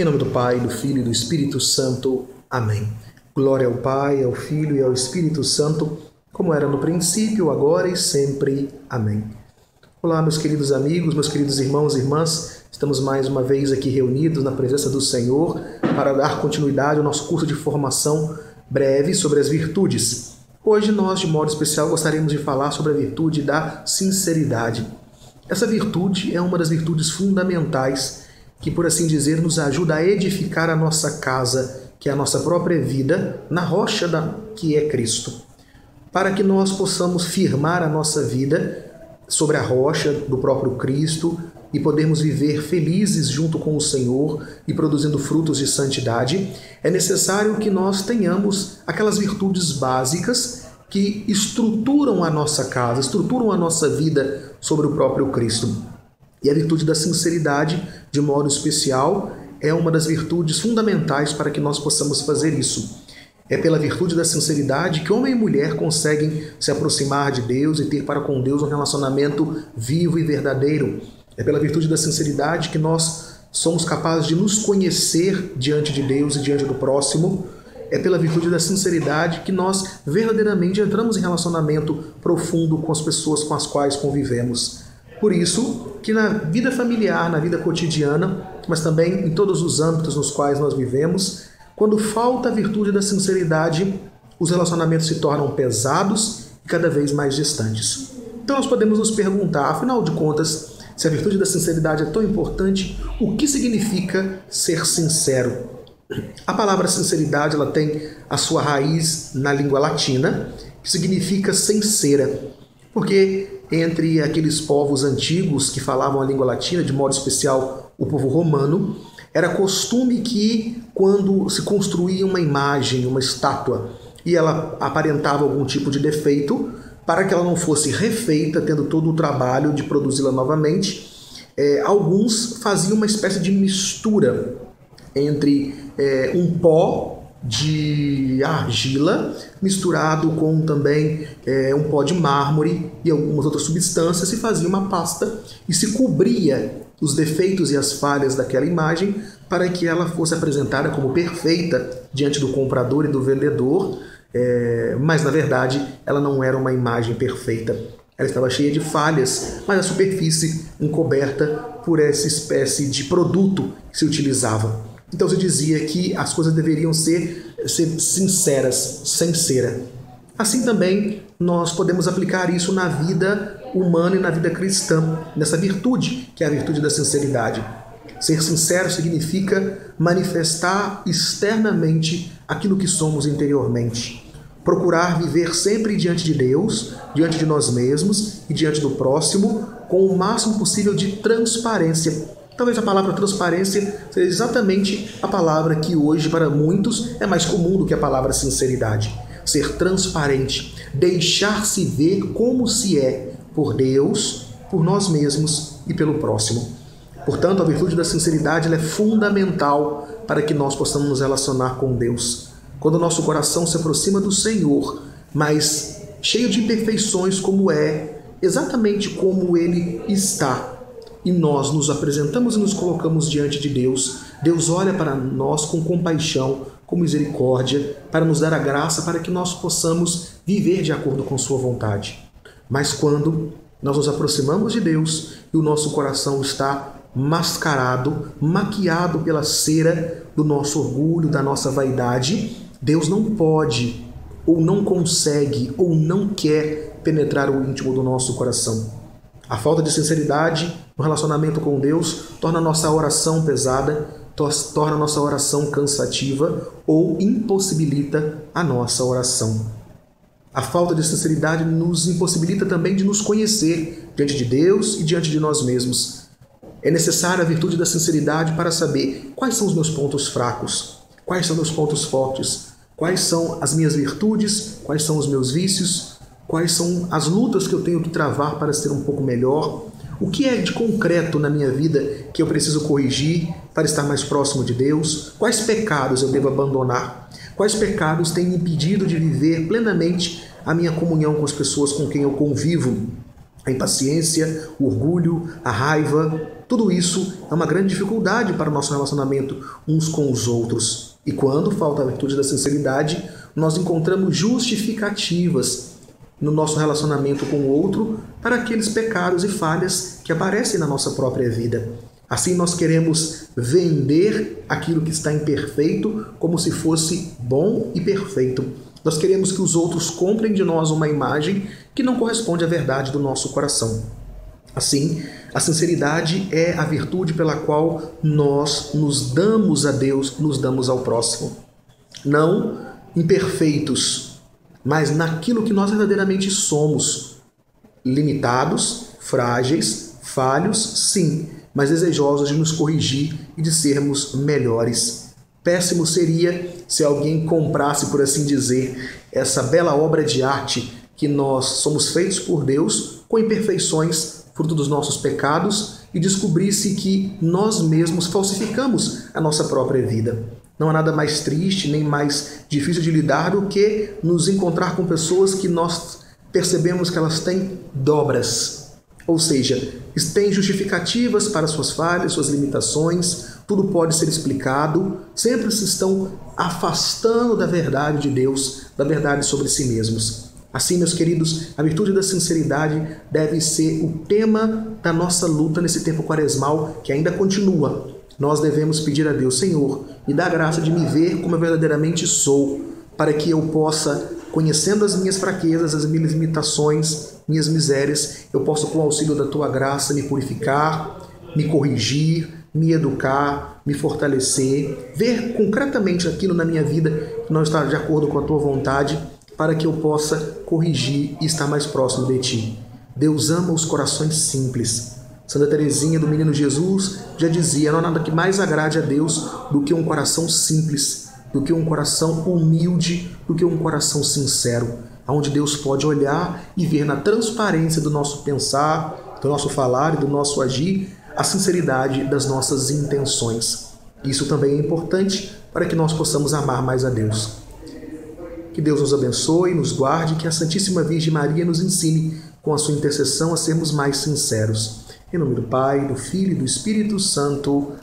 Em nome do Pai, do Filho e do Espírito Santo. Amém. Glória ao Pai, ao Filho e ao Espírito Santo, como era no princípio, agora e sempre. Amém. Olá, meus queridos amigos, meus queridos irmãos e irmãs. Estamos mais uma vez aqui reunidos na presença do Senhor para dar continuidade ao nosso curso de formação breve sobre as virtudes. Hoje nós, de modo especial, gostaríamos de falar sobre a virtude da sinceridade. Essa virtude é uma das virtudes fundamentais que, por assim dizer, nos ajuda a edificar a nossa casa, que é a nossa própria vida, na rocha que é Cristo. Para que nós possamos firmar a nossa vida sobre a rocha do próprio Cristo e podermos viver felizes junto com o Senhor e produzindo frutos de santidade, é necessário que nós tenhamos aquelas virtudes básicas que estruturam a nossa casa, estruturam a nossa vida sobre o próprio Cristo. E a virtude da sinceridade, de modo especial, é uma das virtudes fundamentais para que nós possamos fazer isso. É pela virtude da sinceridade que homem e mulher conseguem se aproximar de Deus e ter para com Deus um relacionamento vivo e verdadeiro. É pela virtude da sinceridade que nós somos capazes de nos conhecer diante de Deus e diante do próximo. É pela virtude da sinceridade que nós verdadeiramente entramos em relacionamento profundo com as pessoas com as quais convivemos. Por isso que na vida familiar, na vida cotidiana, mas também em todos os âmbitos nos quais nós vivemos, quando falta a virtude da sinceridade, os relacionamentos se tornam pesados e cada vez mais distantes. Então nós podemos nos perguntar, afinal de contas, se a virtude da sinceridade é tão importante, o que significa ser sincero? A palavra sinceridade ela tem a sua raiz na língua latina, que significa sincera, porque entre aqueles povos antigos que falavam a língua latina, de modo especial o povo romano, era costume que quando se construía uma imagem, uma estátua, e ela aparentava algum tipo de defeito, para que ela não fosse refeita, tendo todo o trabalho de produzi-la novamente, alguns faziam uma espécie de mistura entre um pó de argila misturado com também um pó de mármore e algumas outras substâncias, se fazia uma pasta e se cobria os defeitos e as falhas daquela imagem para que ela fosse apresentada como perfeita diante do comprador e do vendedor, mas na verdade ela não era uma imagem perfeita. Ela estava cheia de falhas, mas a superfície encoberta por essa espécie de produto que se utilizava. Então se dizia que as coisas deveriam ser sinceras, sem cera. Assim também nós podemos aplicar isso na vida humana e na vida cristã, nessa virtude, que é a virtude da sinceridade. Ser sincero significa manifestar externamente aquilo que somos interiormente. Procurar viver sempre diante de Deus, diante de nós mesmos e diante do próximo, com o máximo possível de transparência. Talvez a palavra transparência seja exatamente a palavra que hoje para muitos é mais comum do que a palavra sinceridade. Ser transparente, deixar-se ver como se é por Deus, por nós mesmos e pelo próximo. Portanto, a virtude da sinceridade ela é fundamental para que nós possamos nos relacionar com Deus. Quando o nosso coração se aproxima do Senhor, mas cheio de imperfeições como exatamente como Ele está, e nós nos apresentamos e nos colocamos diante de Deus, Deus olha para nós com compaixão, com misericórdia, para nos dar a graça para que nós possamos viver de acordo com sua vontade. Mas quando nós nos aproximamos de Deus e o nosso coração está mascarado, maquiado pela cera do nosso orgulho, da nossa vaidade, Deus não pode, ou não consegue, ou não quer penetrar o íntimo do nosso coração. A falta de sinceridade no relacionamento com Deus torna a nossa oração pesada, torna a nossa oração cansativa ou impossibilita a nossa oração. A falta de sinceridade nos impossibilita também de nos conhecer diante de Deus e diante de nós mesmos. É necessária a virtude da sinceridade para saber quais são os meus pontos fracos, quais são os meus pontos fortes, quais são as minhas virtudes, quais são os meus vícios, quais são as lutas que eu tenho que travar para ser um pouco melhor, o que é de concreto na minha vida que eu preciso corrigir para estar mais próximo de Deus, quais pecados eu devo abandonar, quais pecados têm me impedido de viver plenamente a minha comunhão com as pessoas com quem eu convivo, a impaciência, o orgulho, a raiva, Tudo isso é uma grande dificuldade para o nosso relacionamento uns com os outros. E quando falta a virtude da sinceridade, nós encontramos justificativas no nosso relacionamento com o outro para aqueles pecados e falhas que aparecem na nossa própria vida. Assim nós queremos vender aquilo que está imperfeito como se fosse bom e perfeito. Nós queremos que os outros comprem de nós uma imagem que não corresponde à verdade do nosso coração. Assim, a sinceridade é a virtude pela qual nós nos damos a Deus, nos damos ao próximo. Não imperfeitos, mas naquilo que nós verdadeiramente somos. Limitados, frágeis, falhos, sim, mas desejosos de nos corrigir e de sermos melhores. Péssimo seria se alguém comprasse, por assim dizer, essa bela obra de arte que nós somos feitos por Deus com imperfeições, fruto dos nossos pecados, e descobrisse que nós mesmos falsificamos a nossa própria vida. Não há nada mais triste nem mais difícil de lidar do que nos encontrar com pessoas que nós percebemos que elas têm dobras. Ou seja, têm justificativas para suas falhas, suas limitações, tudo pode ser explicado, sempre se estão afastando da verdade de Deus, da verdade sobre si mesmos. Assim, meus queridos, a virtude da sinceridade deve ser o tema da nossa luta nesse tempo quaresmal que ainda continua. Nós devemos pedir a Deus: Senhor, me dá a graça de me ver como eu verdadeiramente sou, para que eu possa, conhecendo as minhas fraquezas, as minhas limitações, minhas misérias, eu possa, com o auxílio da Tua graça, me purificar, me corrigir, me educar, me fortalecer, ver concretamente aquilo na minha vida que não está de acordo com a Tua vontade, para que eu possa corrigir e estar mais próximo de Ti. Deus ama os corações simples. Santa Teresinha do Menino Jesus já dizia: não há nada que mais agrade a Deus do que um coração simples, do que um coração humilde, do que um coração sincero, onde Deus pode olhar e ver na transparência do nosso pensar, do nosso falar e do nosso agir, a sinceridade das nossas intenções. Isso também é importante para que nós possamos amar mais a Deus. Que Deus nos abençoe, nos guarde, que a Santíssima Virgem Maria nos ensine, com a sua intercessão, a sermos mais sinceros. Em nome do Pai, do Filho e do Espírito Santo.